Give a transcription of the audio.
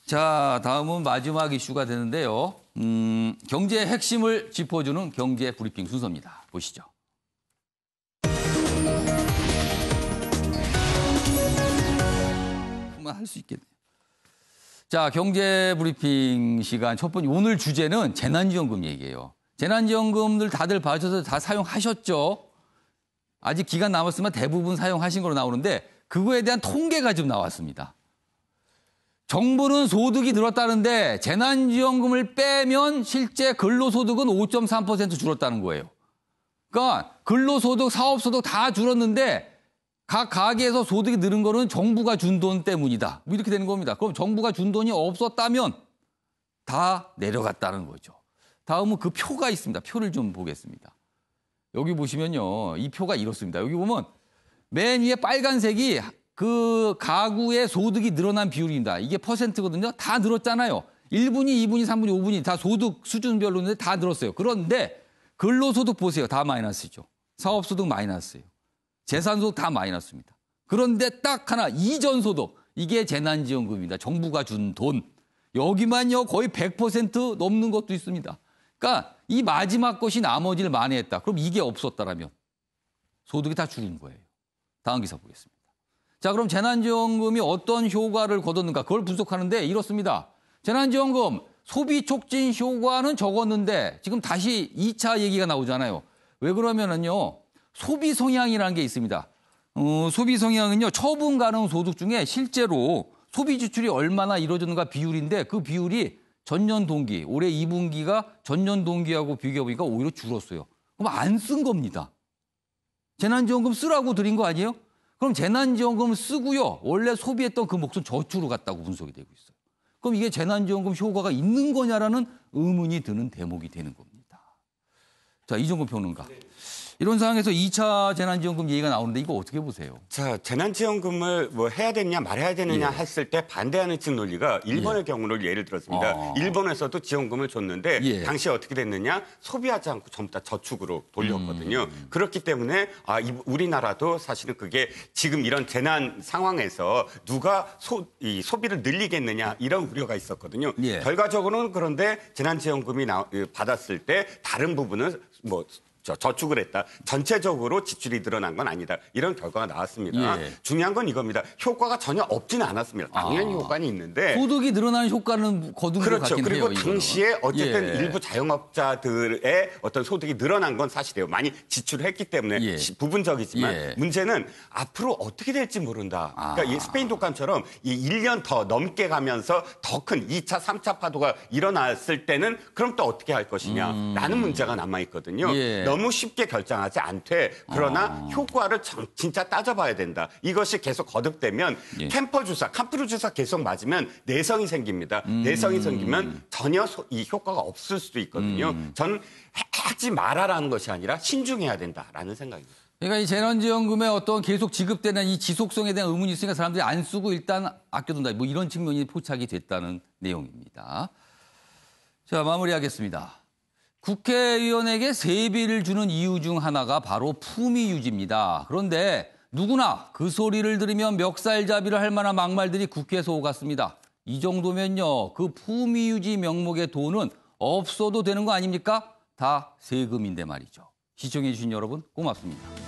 자, 다음은 마지막 이슈가 되는데요. 경제의 핵심을 짚어주는 경제 브리핑 순서입니다. 보시죠. 할 수 있겠네요. 자, 경제 브리핑 시간 첫 번째 오늘 주제는 재난지원금 얘기예요. 재난지원금들 다들 받으셔서 다 사용하셨죠? 아직 기간 남았으면 대부분 사용하신 걸로 나오는데 그거에 대한 통계가 좀 나왔습니다. 정부는 소득이 늘었다는데 재난지원금을 빼면 실제 근로소득은 5.3% 줄었다는 거예요. 그러니까 근로소득, 사업소득 다 줄었는데 각 가게에서 소득이 늘은 거는 정부가 준 돈 때문이다. 뭐 이렇게 되는 겁니다. 그럼 정부가 준 돈이 없었다면 다 내려갔다는 거죠. 다음은 그 표가 있습니다. 표를 좀 보겠습니다. 여기 보시면요. 이 표가 이렇습니다. 여기 보면 맨 위에 빨간색이 그 가구의 소득이 늘어난 비율입니다. 이게 퍼센트거든요. 다 늘었잖아요. 1분위, 2분위, 3분위, 5분위 다 소득 수준별로인데 다 늘었어요. 그런데 근로소득 보세요. 다 마이너스죠. 사업소득 마이너스예요. 재산소득 다 마이너스입니다. 그런데 딱 하나 이전소득 이게 재난지원금입니다. 정부가 준 돈. 여기만요 거의 100% 넘는 것도 있습니다. 그러니까 이 마지막 것이 나머지를 만회했다. 그럼 이게 없었다라면 소득이 다 줄은 거예요. 다음 기사 보겠습니다. 자, 그럼 재난지원금이 어떤 효과를 거뒀는가 그걸 분석하는데 이렇습니다. 재난지원금 소비 촉진 효과는 적었는데 지금 다시 2차 얘기가 나오잖아요. 왜 그러면은요. 소비 성향이라는 게 있습니다. 소비 성향은요. 처분 가능 소득 중에 실제로 소비 지출이 얼마나 이루어졌는가 비율인데 그 비율이 전년 동기, 올해 2분기가 전년 동기하고 비교해보니까 오히려 줄었어요. 그럼 안 쓴 겁니다. 재난지원금 쓰라고 드린 거 아니에요? 그럼 재난지원금을 쓰고요. 원래 소비했던 그 몫은 저축으로 갔다고 분석이 되고 있어요. 그럼 이게 재난지원금 효과가 있는 거냐라는 의문이 드는 대목이 되는 겁니다. 자, 이종근 평론가. 이런 상황에서 2차 재난지원금 얘기가 나오는데 이거 어떻게 보세요? 자, 재난지원금을 뭐 해야 되느냐 말해야 되느냐 했을 때 반대하는 측 논리가 일본의 경우를 예를 들었습니다. 일본에서도 지원금을 줬는데 당시에 어떻게 됐느냐? 소비하지 않고 전부 다 저축으로 돌렸거든요. 그렇기 때문에 우리나라도 사실은 그게 지금 이런 재난 상황에서 누가 소비를 늘리겠느냐 이런 우려가 있었거든요. 결과적으로는 그런데 재난지원금이 받았을 때 다른 부분은 뭐 저축을 했다. 전체적으로 지출이 늘어난 건 아니다. 이런 결과가 나왔습니다. 중요한 건 이겁니다. 효과가 전혀 없지는 않았습니다. 당연히 효과는 있는데. 소득이 늘어나는 효과는 거둔 것 같긴 해요. 그리고 당시에 어쨌든 일부 자영업자들의 어떤 소득이 늘어난 건 사실이에요. 많이 지출했기 때문에 부분적이지만 문제는 앞으로 어떻게 될지 모른다. 그러니까 이 스페인 독감처럼 이 1년 더 넘게 가면서 더 큰 2차, 3차 파도가 일어났을 때는 그럼 또 어떻게 할 것이냐라는 문제가 남아있거든요. 너무 쉽게 결정하지 않되 그러나 효과를 진짜 따져봐야 된다. 이것이 계속 거듭되면 캠퍼 주사, 캄프루 주사 계속 맞으면 내성이 생깁니다. 내성이 생기면 전혀 이 효과가 없을 수도 있거든요. 저는 하지 말아라는 것이 아니라 신중해야 된다라는 생각입니다. 그러니까 이 재난지원금에 어떤 계속 지급되는 이 지속성에 대한 의문이 있으니까 사람들이 안 쓰고 일단 아껴둔다. 뭐 이런 측면이 포착이 됐다는 내용입니다. 자, 마무리하겠습니다. 국회의원에게 세비를 주는 이유 중 하나가 바로 품위 유지입니다. 그런데 누구나 그 소리를 들으면 멱살잡이를 할 만한 막말들이 국회에서 오갔습니다. 이 정도면요. 그 품위 유지 명목의 돈은 없어도 되는 거 아닙니까? 다 세금인데 말이죠. 시청해 주신 여러분 고맙습니다.